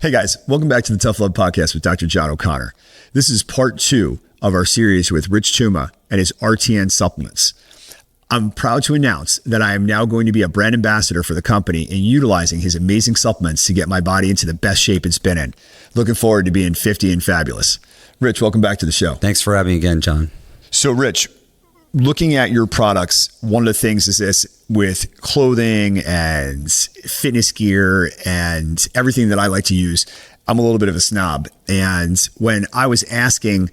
Hey guys, welcome back to the Tough Love Podcast with Dr. John O'Connor. This is part 2 of our series with Rich Tuma and his RTN supplements. I'm proud to announce that I am now going to be a brand ambassador for the company and utilizing his amazing supplements to get my body into the best shape it's been in. Looking forward to being 50 and fabulous. Rich, welcome back to the show. Thanks for having me again, John. So Rich, looking at your products, one of the things is this with clothing and fitness gear and everything that I like to use, I'm a little bit of a snob. And when I was asking,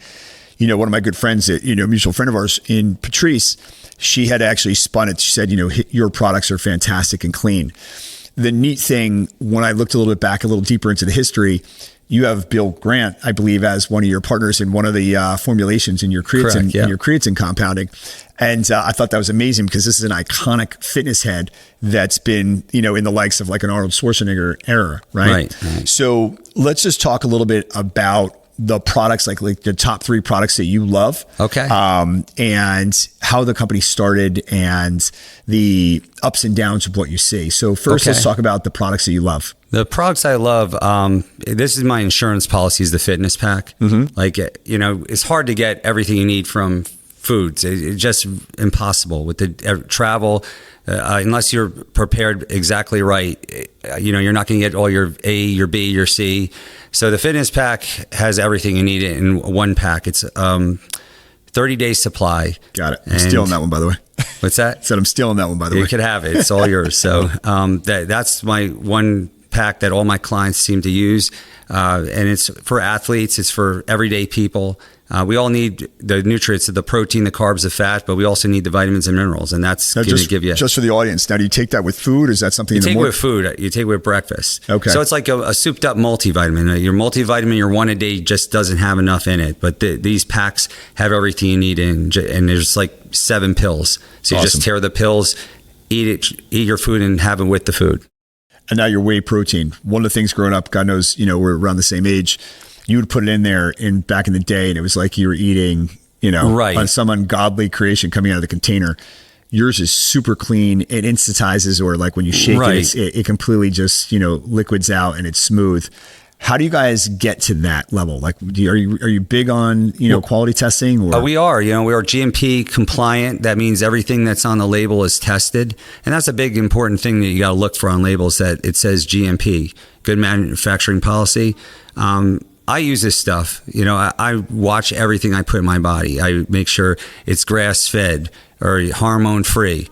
one of my good friends, a mutual friend of ours in Patrice, she had actually spun it. She said, your products are fantastic and clean. The neat thing, when I looked a little bit back, a little deeper into the history, you have Bill Grant, I believe, as one of your partners in one of the formulations in your creatine, Correct, yeah. in your creatine compounding. And I thought that was amazing because this is an iconic fitness head that's been, in the likes of like an Arnold Schwarzenegger era, right? Right. So let's just talk a little bit about the products, like the top 3 products that you love. Okay. And how the company started and the ups and downs of what you see. So first, Let's talk about the products that you love. The products I love, this is my insurance policy, is the fitness pack. Mm-hmm. Like, it's hard to get everything you need from foods. It's just impossible with the travel. Unless you're prepared exactly right, you're not going to get all your A, your B, your C. So the fitness pack has everything you need in one pack. It's 30-day supply. Got it. I'm stealing that one, by the way. What's that? I said I'm stealing that one, by the way. You could have it. It's all yours. So that's my one pack that all my clients seem to use. And it's for athletes. It's for everyday people. We all need the nutrients, the protein, the carbs, the fat, but we also need the vitamins and minerals, and that's going to give you. Just for the audience, now do you take that with food, or is that something you take with food? You take it with breakfast. Okay. So it's like a souped-up multivitamin. Your multivitamin, your one a day, just doesn't have enough in it, but these packs have everything you need in, and there's like 7 pills. So you just tear the pills, eat your food, and have it with the food. And now your whey protein. One of the things growing up, God knows, we're around the same age. You would put it in there back in the day, and it was like you were eating, right, on some ungodly creation coming out of the container. Yours is super clean. It instantizes, or like when you shake it completely just, liquids out and it's smooth. How do you guys get to that level? Like, are you big on, quality testing? Or? We are, we are GMP compliant. That means everything that's on the label is tested. And that's a big important thing that you got to look for on labels, that it says GMP, good manufacturing policy. I use this stuff, I watch everything I put in my body. I make sure it's grass fed or hormone free,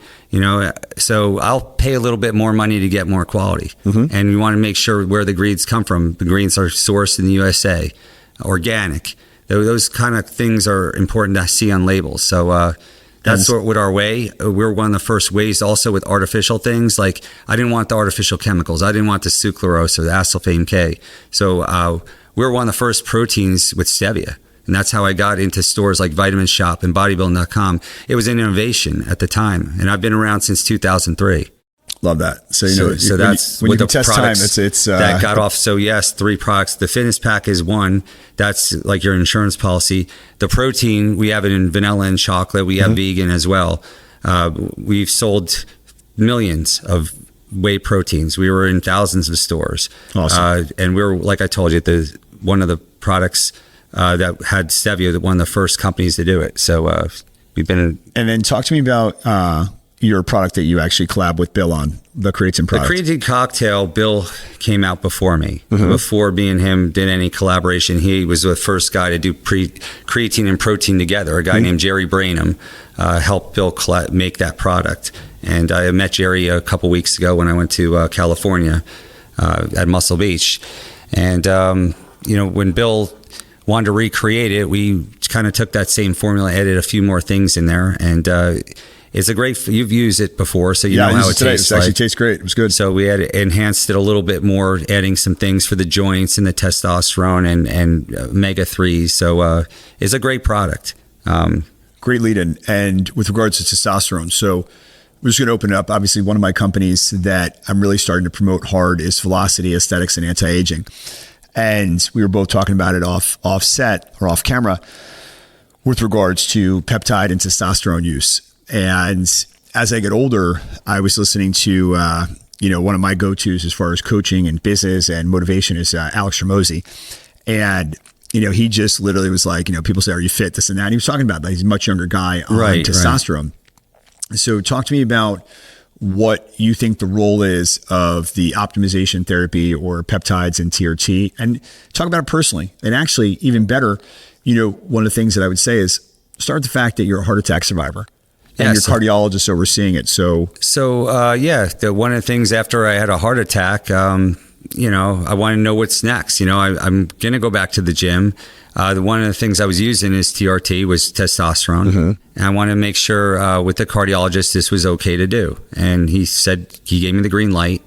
so I'll pay a little bit more money to get more quality. Mm-hmm. And you want to make sure where the greens come from. The greens are sourced in the USA, organic. Those kind of things are important to see on labels. So, that's with our whey. We're one of the first ways also with artificial things. Like, I didn't want the artificial chemicals. I didn't want the sucralose or the acesulfame K. So, we're one of the first proteins with stevia. And that's how I got into stores like Vitamin Shop and bodybuilding.com. It was an innovation at the time. And I've been around since 2003. Love that. So, so that's when you test time, it's that got off. So yes, 3 products. The fitness pack is one. That's like your insurance policy. The protein, we have it in vanilla and chocolate. We have vegan as well. We've sold millions of whey proteins. We were in thousands of stores. Awesome. And we were, like I told you, one of the products that had stevia, one of the first companies to do it. So we've been. And then talk to me about your product that you actually collab with Bill on, the creatine product. The creatine cocktail, Bill came out before me. Mm-hmm. Before me and him did any collaboration, he was the first guy to do creatine and protein together. A guy named Jerry Brainham helped Bill make that product. And I met Jerry a couple weeks ago when I went to California at Muscle Beach. And, when Bill wanted to recreate it, we kind of took that same formula, added a few more things in there. And it's a great, you've used it before, so you know how it tastes. It actually tastes great. It was good. So we had enhanced it a little bit more, adding some things for the joints and the testosterone and omega-3s. So it's a great product. Great lead in. And with regards to testosterone, so we're just going to open it up. Obviously, one of my companies that I'm really starting to promote hard is Velocity Aesthetics and Anti-Aging. And we were both talking about it off set or off camera with regards to peptide and testosterone use. And as I get older, I was listening to one of my go-tos as far as coaching and business and motivation is Alex Ramosi. And, he just literally was like, people say, are you fit? This and that. And he was talking about that. He's a much younger guy on testosterone. Right. So talk to me about what you think the role is of the optimization therapy or peptides and TRT, and talk about it personally. And actually, even better, one of the things that I would say is start with the fact that you're a heart attack survivor. And your cardiologist overseeing it. One of the things after I had a heart attack, I want to know what's next. I'm going to go back to the gym. One of the things I was using is TRT, was testosterone. Mm-hmm. And I want to make sure with the cardiologist this was okay to do. And he gave me the green light.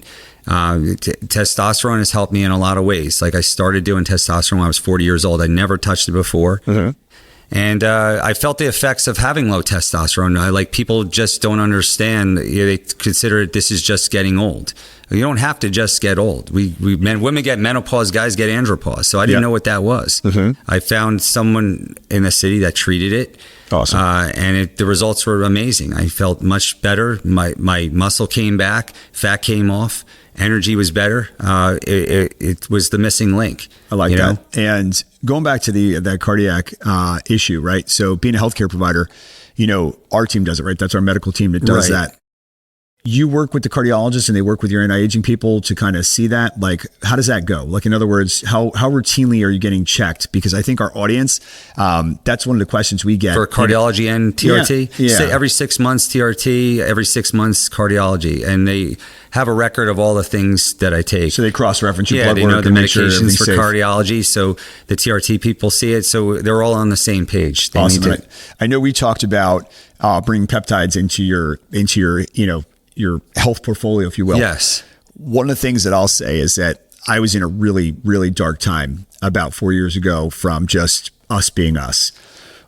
Testosterone has helped me in a lot of ways. Like I started doing testosterone when I was 40 years old. I never touched it before. Mm-hmm. And I felt the effects of having low testosterone. People just don't understand. They consider this is just getting old. You don't have to just get old. Women get menopause, guys get andropause. So I didn't know what that was. Mm-hmm. I found someone in the city that treated it. Awesome. And the results were amazing. I felt much better. My muscle came back, fat came off, energy was better. It was the missing link. I like that. And going back to that cardiac issue, right? So being a healthcare provider, our team does it, right? That's our medical team that does that. You work with the cardiologist and they work with your anti-aging people to kind of see that. Like, how does that go? Like, in other words, how routinely are you getting checked? Because I think our audience, that's one of the questions we get. For cardiology and TRT? Yeah. Every 6 months TRT, every 6 months cardiology. And they have a record of all the things that I take. So they cross-reference your blood work. Yeah, they know the medications for safe. Cardiology. So the TRT people see it. So they're all on the same page. They awesome. I know we talked about bringing peptides into your health portfolio, if you will. Yes. One of the things that I'll say is that I was in a really, really dark time about 4 years ago from just us being us.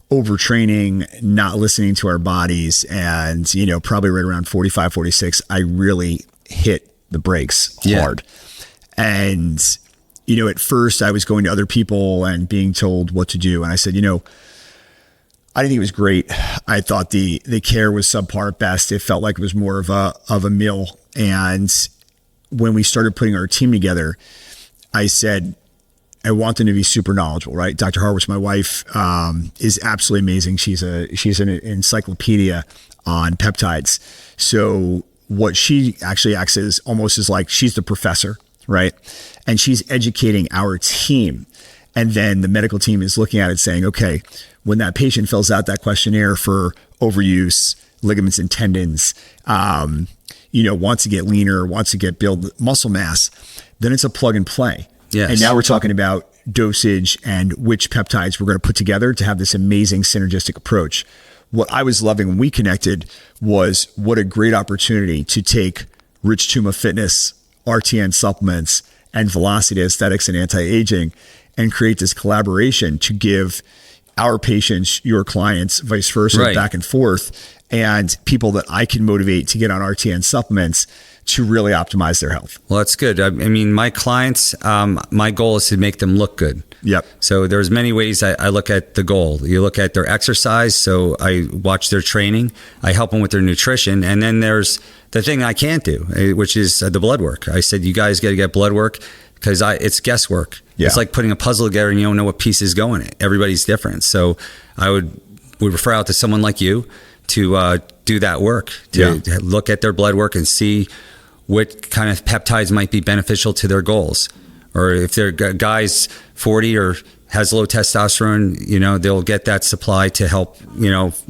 Overtraining, not listening to our bodies. And, probably right around 45, 46, I really hit the brakes hard. And, at first I was going to other people and being told what to do. And I said, I didn't think it was great. I thought the care was subpar at best. It felt like it was more of a meal. And when we started putting our team together, I said, I want them to be super knowledgeable, right? Dr. Harwitz, my wife, is absolutely amazing. She's an encyclopedia on peptides. So what she actually acts as almost is like she's the professor, right? And she's educating our team. And then the medical team is looking at it saying, okay, when that patient fills out that questionnaire for overuse, ligaments and tendons, wants to get leaner, wants to build muscle mass, then it's a plug and play. Yes. And now we're talking about dosage and which peptides we're going to put together to have this amazing synergistic approach. What I was loving when we connected was what a great opportunity to take Rich Tuma Fitness, RTN supplements, and Velocity Aesthetics and Anti-Aging and create this collaboration to give our patients, your clients, vice versa, back and forth, and people that I can motivate to get on RTN supplements to really optimize their health. Well, that's good. I mean, my clients, my goal is to make them look good. Yep. So there's many ways I look at the goal. You look at their exercise. So I watch their training. I help them with their nutrition. And then there's the thing I can't do, which is the blood work. I said, you guys got to get blood work because it's guesswork. Yeah. It's like putting a puzzle together and you don't know what pieces go in it. Everybody's different. So I would refer out to someone like you to do that work, to look at their blood work and see what kind of peptides might be beneficial to their goals. Or if they're guys 40 or has low testosterone, they'll get that supply to help,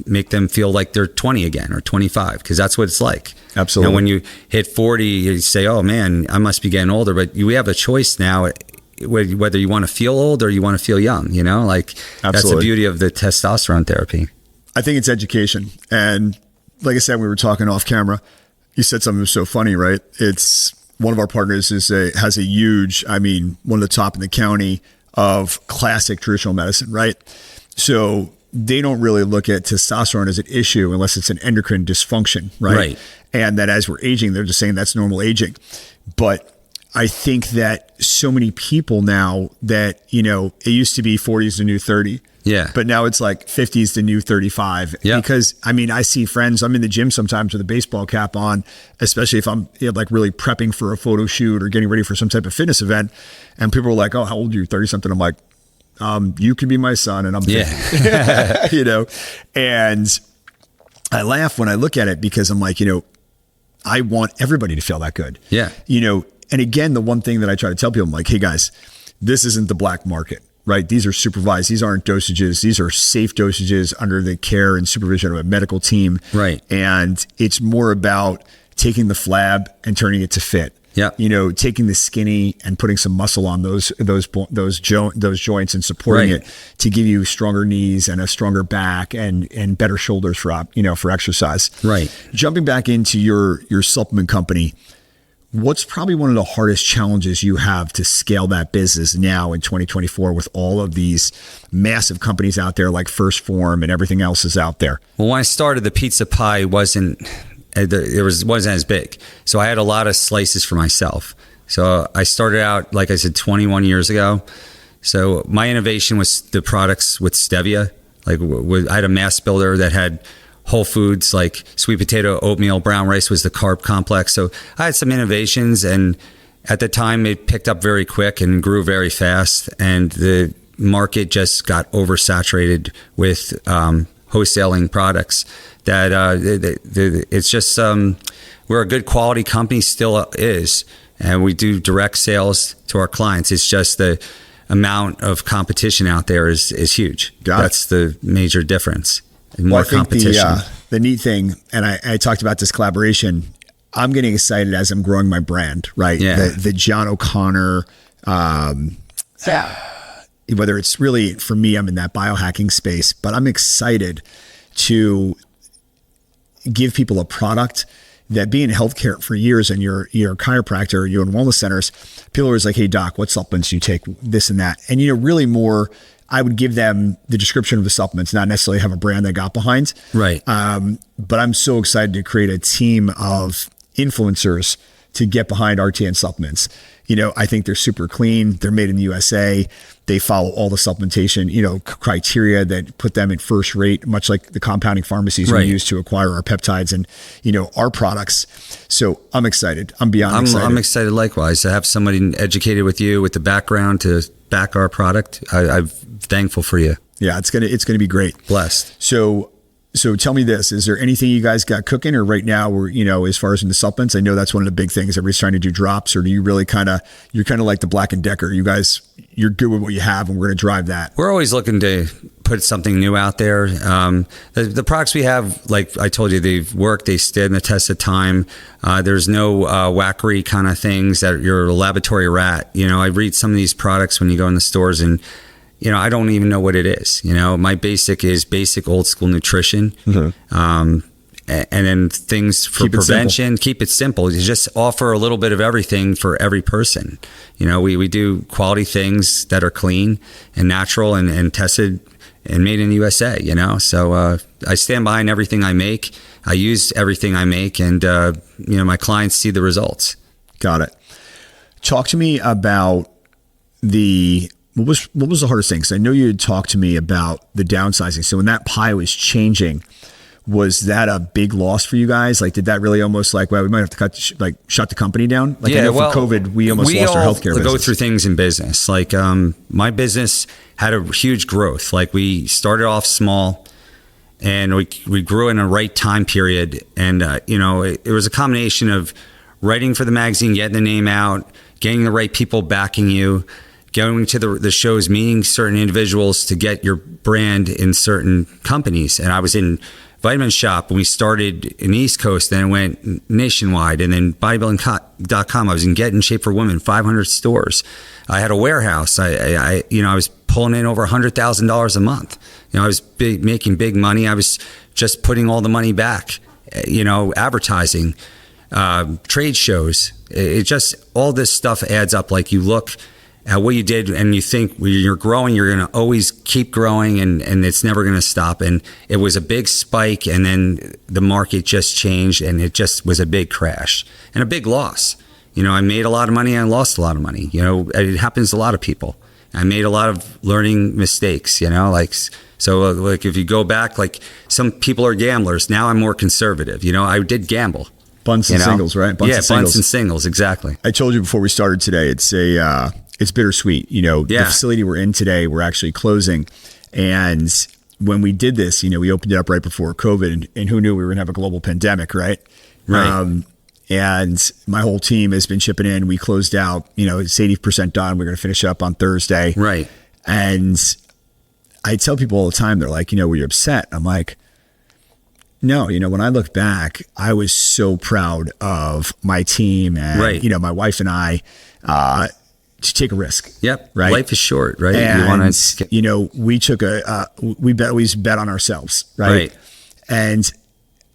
make them feel like they're 20 again or 25, because that's what it's like. Absolutely. When you hit 40, you say, oh man, I must be getting older. But we have a choice now whether you want to feel old or you want to feel young, That's the beauty of the testosterone therapy. I think it's education. And like I said, we were talking off camera. You said something that was so funny, right? It's one of our partners has a huge, one of the top in the county of classic traditional medicine, right? So they don't really look at testosterone as an issue unless it's an endocrine dysfunction, right? And that as we're aging, they're just saying that's normal aging. But I think that so many people now that, it used to be 40 is the new 30. Yeah. But now it's like 50 is the new 35. Yeah. Because I see friends, I'm in the gym sometimes with a baseball cap on, especially if I'm like really prepping for a photo shoot or getting ready for some type of fitness event. And people are like, oh, how old are you? 30 something. I'm like, you can be my son and I'm 50. Yeah. And I laugh when I look at it because I'm like, I want everybody to feel that good. Yeah. And again, the one thing that I try to tell people, I'm like, hey guys, this isn't the black market, right? These are supervised. These aren't dosages. These are safe dosages under the care and supervision of a medical team. Right. And it's more about taking the flab and turning it to fit. Yeah. Taking the skinny and putting some muscle on those joints and supporting Right. it to give you stronger knees and a stronger back and better shoulders for exercise. Right. Jumping back into your supplement company, what's probably one of the hardest challenges you have to scale that business now in 2024 with all of these massive companies out there like First Form and everything else is out there? Well, when I started, the pizza pie wasn't as big. So I had a lot of slices for myself. So I started out, like I said, 21 years ago. So my innovation was the products with stevia. Like I had a mass builder that had whole foods like sweet potato, oatmeal, brown rice was the carb complex. So I had some innovations, and at the time it picked up very quick and grew very fast. And the market just got oversaturated with wholesaling products that it's just we're a good quality company, still is, and we do direct sales to our clients. It's just the amount of competition out there is huge. That's the major difference. More competition. The neat thing, and I talked about this collaboration, I'm getting excited as I'm growing my brand, right? Yeah. The John O'Connor, whether it's really, for me, I'm in that biohacking space, but I'm excited to give people a product that, being in healthcare for years and you're a chiropractor, you're in wellness centers, people are always like, hey doc, what supplements do you take, this and that? And really more, I would give them the description of the supplements, not necessarily have a brand they got behind. Right. But I'm so excited to create a team of influencers to get behind RTN supplements. I think they're super clean. They're made in the USA. They follow all the supplementation, criteria that put them in first rate, much like the compounding pharmacies we use to acquire our peptides and, our products. So I'm excited. I'm beyond excited. I'm excited likewise to have somebody educated with you with the background to back our product. I'm thankful for you. Yeah, it's gonna be great. Blessed. So tell me this, is there anything you guys got cooking, or right now we're, as far as in the supplements, I know that's one of the big things, everybody's trying to do drops, or do you really you're kind of like the Black & Decker, you guys, you're good with what you have and we're going to drive that? We're always looking to put something new out there. The products we have, like I told you, they've worked, they stood the test of time. There's no wackery kind of things that you're a laboratory rat. I read some of these products when you go in the stores and I don't even know what it is. My basic is basic old school nutrition. Mm-hmm. And then things for prevention, keep it simple. You just offer a little bit of everything for every person. We do quality things that are clean and natural and tested and made in the USA, So I stand behind everything I make. I use everything I make, and, my clients see the results. Got it. Talk to me about what was the hardest thing? Because I know you had talked to me about the downsizing. So when that pie was changing, was that a big loss for you guys? Like, did that really almost we might have to shut the company down? I know for COVID, we almost lost our healthcare business. Go through things in business. My business had a huge growth. We started off small, and we grew in a right time period. And, it was a combination of writing for the magazine, getting the name out, getting the right people backing you, going to the shows, meeting certain individuals to get your brand in certain companies. And I was in Vitamin Shop when we started in the East Coast, then it went nationwide, and then bodybuilding.com. I was in Get in Shape for Women, 500 stores. I had a warehouse. I was pulling in over $100,000 a month. I was making big money. I was just putting all the money back, advertising, trade shows. It just, all this stuff adds up. You look at what you did and you think when you're growing, you're going to always keep growing and it's never going to stop. And it was a big spike, and then the market just changed, and it just was a big crash and a big loss. You know, I made a lot of money. I lost a lot of money. You know, it happens to a lot of people. I made a lot of learning mistakes, you know, like, so like if you go back, like some people are gamblers. Now I'm more conservative. You know, I did gamble. Bunts and singles, right? Bunts and singles, exactly. I told you before we started today, it's bittersweet. You know, the facility we're in today, we're actually closing. And when we did this, you know, we opened it up right before COVID, and who knew we were going to have a global pandemic, right? Right. And my whole team has been chipping in. We closed out, you know, it's 80% done. We're going to finish up on Thursday. Right. And I tell people all the time, they're like, you know, were you upset? I'm like, no, you know, when I look back, I was so proud of my team and, you know, my wife and I, to take a risk. Yep. Right. Life is short, right? And, you know, we took we bet on ourselves. Right. And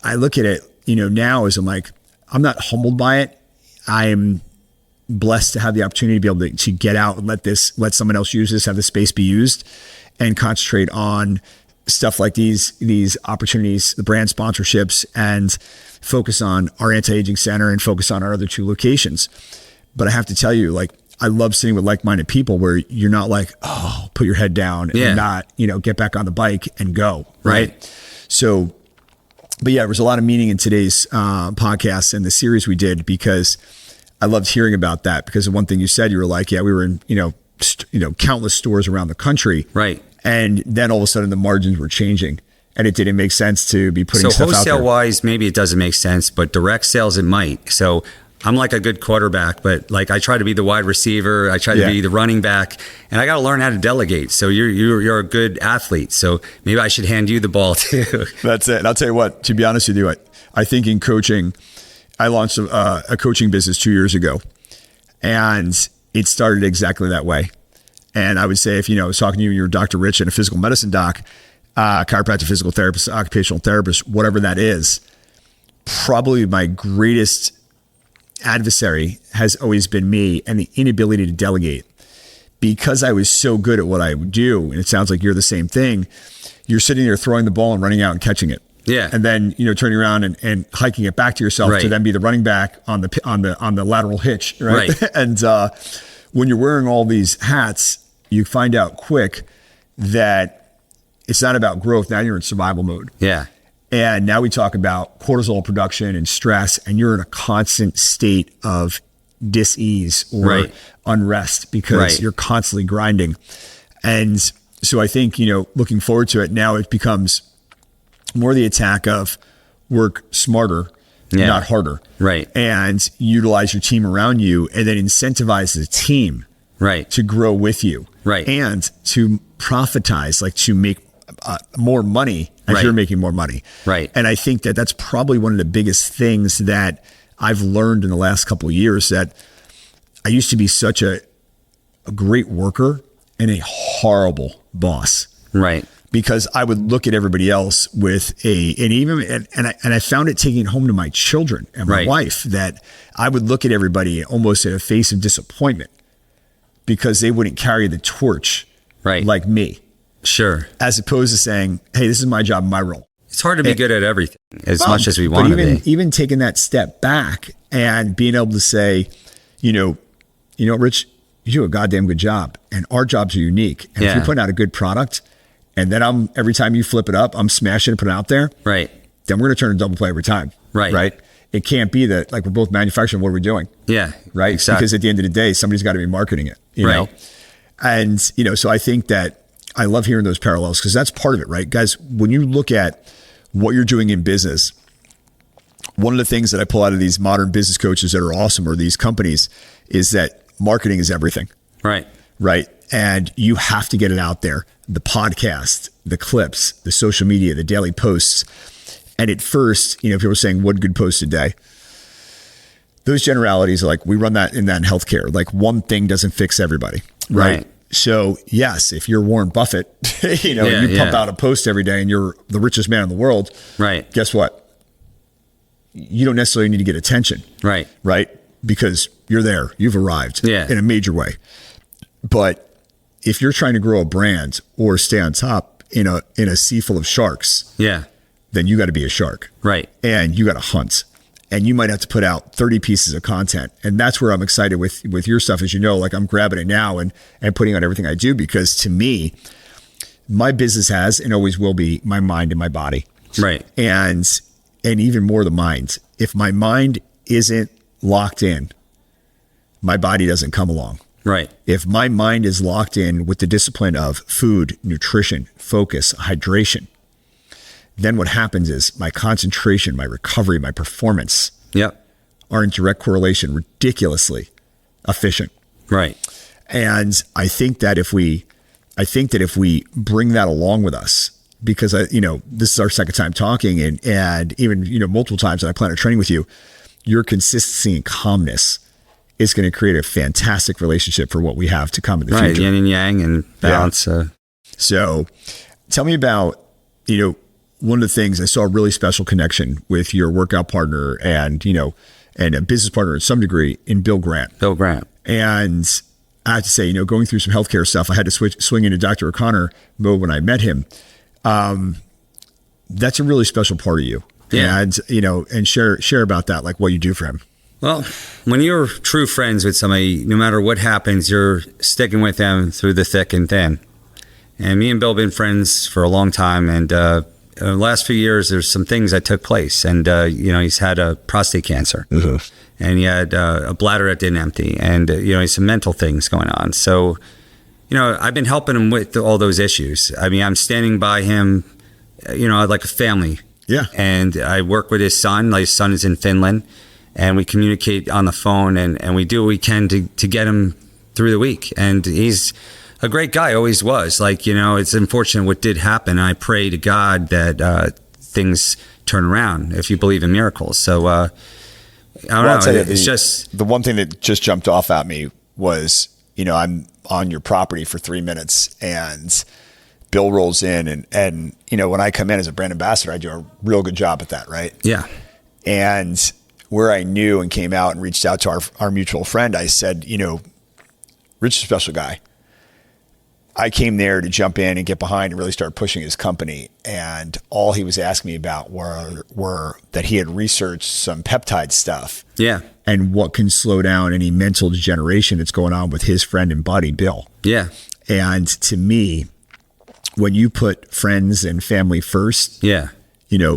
I look at it, you know, now as I'm like, I'm not humbled by it. I'm blessed to have the opportunity to be able to get out and let someone else use this, have the space be used, and concentrate on stuff like these opportunities, the brand sponsorships, and focus on our anti-aging center and focus on our other 2 locations. But I have to tell you, like, I love sitting with like-minded people where you're not like, oh, put your head down and not, you know, get back on the bike and go. Right. So, but yeah, there was a lot of meaning in today's podcast and the series we did, because I loved hearing about that, because the one thing you said, you were like, yeah, we were in, you know, countless stores around the country. Right. And then all of a sudden the margins were changing and it didn't make sense to be putting stuff out there. So wholesale wise, maybe it doesn't make sense, but direct sales, it might. So I'm like a good quarterback, but like I try to be the wide receiver. I try to be the running back, and I got to learn how to delegate. So you're a good athlete. So maybe I should hand you the ball too. That's it. And I'll tell you what, to be honest with you, I think in coaching, I launched a coaching business 2 years ago, and it started exactly that way. And I would say, if, you know, I was talking to you, you're Dr. Rich and a physical medicine doc, chiropractic, physical therapist, occupational therapist, whatever that is, probably my greatest adversary has always been me and the inability to delegate, because I was so good at what I would do. And it sounds like you're the same thing. You're sitting there throwing the ball and running out and catching it. Yeah. And then, you know, turning around and hiking it back to yourself to then be the running back on the lateral hitch. Right. And when you're wearing all these hats, you find out quick that it's not about growth. Now you're in survival mode. Yeah. And now we talk about cortisol production and stress, and you're in a constant state of dis-ease or unrest, because you're constantly grinding. And so I think, you know, looking forward to it, now it becomes more the attack of work smarter, not harder. Right. And utilize your team around you, and then incentivize the team to grow with you. Right. And to profitize, like to make more money as you're making more money. Right. And I think that that's probably one of the biggest things that I've learned in the last couple of years, that I used to be such a great worker and a horrible boss. Right. Because I would look at everybody else with and I found it taking it home to my children and my wife, that I would look at everybody almost at a face of disappointment because they wouldn't carry the torch like me. Sure. As opposed to saying, hey, this is my job, my role. It's hard to be good at everything as much as we want to be. Even taking that step back and being able to say, you know, Rich, you do a goddamn good job, and our jobs are unique. And if you put out a good product, and then every time you flip it up, I'm smashing it, put it out there. Right. Then we're going to turn a double play every time. Right. Right. It can't be that, like, we're both manufacturing. What are we doing? Yeah. Right. Exactly. Because at the end of the day, somebody's got to be marketing it. You know? And, you know, so I think that I love hearing those parallels, because that's part of it, right? Guys, when you look at what you're doing in business, one of the things that I pull out of these modern business coaches that are awesome, or these companies, is that marketing is everything. Right. Right. And you have to get it out there. The podcast, the clips, the social media, the daily posts. And at first, you know, people are saying one good post a day. Those generalities are like, we run that in healthcare. Like, one thing doesn't fix everybody. Right. So yes, if you're Warren Buffett, you know, you pump out a post every day and you're the richest man in the world, right? Guess what? You don't necessarily need to get attention, right? Right? Because you're there, you've arrived in a major way. But if you're trying to grow a brand or stay on top in a sea full of sharks, then you got to be a shark, right? And you got to hunt. and you might have to put out 30 pieces of content. And that's where I'm excited with your stuff. As you know, like I'm grabbing it now and putting out everything I do, because to me, my business has and always will be my mind and my body. Right. And even more the mind. If my mind isn't locked in, my body doesn't come along. Right. If my mind is locked in with the discipline of food, nutrition, focus, hydration, then what happens is my concentration, my recovery, my performance are in direct correlation, ridiculously efficient. Right. And I think that if we bring that along with us, because this is our second time talking, and even multiple times that I plan on training with you, your consistency and calmness is going to create a fantastic relationship for what we have to come in the future. Right, yin and yang and balance. Yeah. So tell me about, one of the things, I saw a really special connection with your workout partner and a business partner to some degree in Bill Grant. Bill Grant. And I have to say, going through some healthcare stuff, I had to swing into Dr. O'Connor mode when I met him. That's a really special part of you. Yeah. And share about that, like what you do for him. Well, when you're true friends with somebody, no matter what happens, you're sticking with them through the thick and thin. And me and Bill have been friends for a long time. And the last few years, there's some things that took place. And, he's had a prostate cancer. Mm-hmm. And he had a bladder that didn't empty. And, he's some mental things going on. So, I've been helping him with all those issues. I mean, I'm standing by him, like a family. Yeah. And I work with his son. His son is in Finland. And we communicate on the phone, and we do what we can to get him through the week. And he's a great guy, always was. It's unfortunate what did happen. I pray to God that things turn around, if you believe in miracles. So I don't know. It's just the one thing that just jumped off at me was, I'm on your property for 3 minutes, and Bill rolls in, and when I come in as a brand ambassador, I do a real good job at that, right? Yeah. And where I knew and came out and reached out to our mutual friend, I said, Rich is a special guy. I came there to jump in and get behind and really start pushing his company. And all he was asking me about were that he had researched some peptide stuff. Yeah. And what can slow down any mental degeneration that's going on with his friend and buddy, Bill. Yeah. And to me, when you put friends and family first,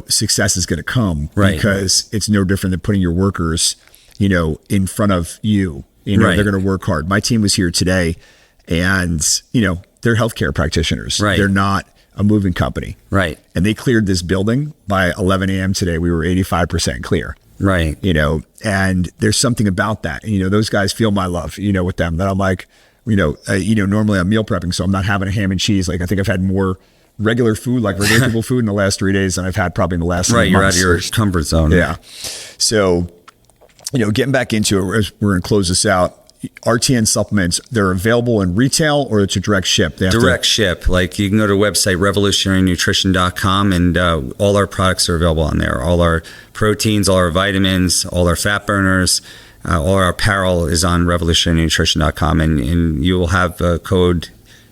success is going to come, right? Because it's no different than putting your workers, in front of you. Right. They're going to work hard. My team was here today, and they're healthcare practitioners. Right. They're not a moving company. Right. And they cleared this building by 11 a.m. today. We were 85% clear. Right. And there's something about that. And, those guys feel my love, with them, that I'm like, normally I'm meal prepping, so I'm not having a ham and cheese. Like, I think I've had more regular food, like regular people food in the last 3 days than I've had probably in the last right. months. You're out of your comfort zone. Yeah. So, getting back into it, we're going to close this out. RTN supplements, they're available in retail, or it's a direct ship? Direct ship. Like, you can go to the website, revolutionarynutrition.com, and all our products are available on there. All our proteins, all our vitamins, all our fat burners, all our apparel is on revolutionarynutrition.com, and you will have a code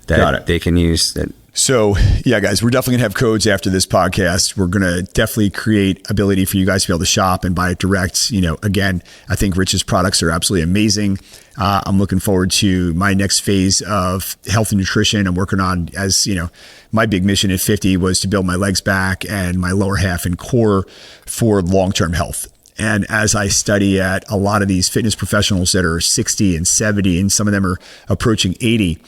that they can use. So, yeah, guys, we're definitely going to have codes after this podcast. We're going to definitely create ability for you guys to be able to shop and buy it direct. Again, I think Rich's products are absolutely amazing. I'm looking forward to my next phase of health and nutrition. I'm working on, my big mission at 50 was to build my legs back and my lower half and core for long-term health. And as I study at a lot of these fitness professionals that are 60 and 70, and some of them are approaching 80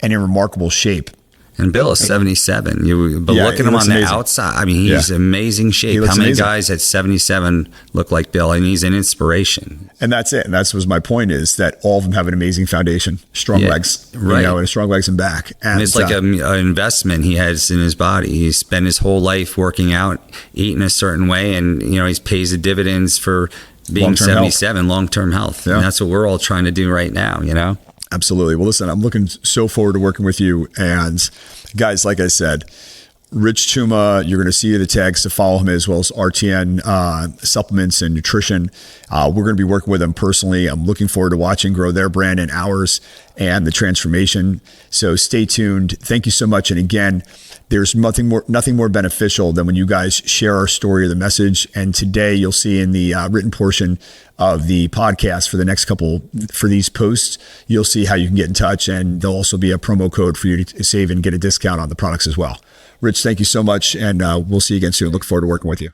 and in remarkable shape. And Bill is 77. But looking at him on the outside, I mean, he's in amazing shape. How many guys at 77 look like Bill? And he's an inspiration. And that's it. And that was my point, is that all of them have an amazing foundation, strong legs, right? And strong legs and back. And it's like an investment he has in his body. He's spent his whole life working out, eating a certain way, and he pays the dividends for being long-term 77, long-term health. Yeah. And that's what we're all trying to do right now, Absolutely. Well, listen, I'm looking so forward to working with you. And guys, like I said, Rich Tuma. You're going to see the tags to follow him, as well as RTN Supplements and Nutrition. We're going to be working with them personally. I'm looking forward to watching grow their brand and ours and the transformation. So stay tuned. Thank you so much. And again, there's nothing more beneficial than when you guys share our story or the message. And today you'll see in the written portion of the podcast for these posts, you'll see how you can get in touch, and there'll also be a promo code for you to save and get a discount on the products as well. Rich, thank you so much. And we'll see you again soon. Look forward to working with you.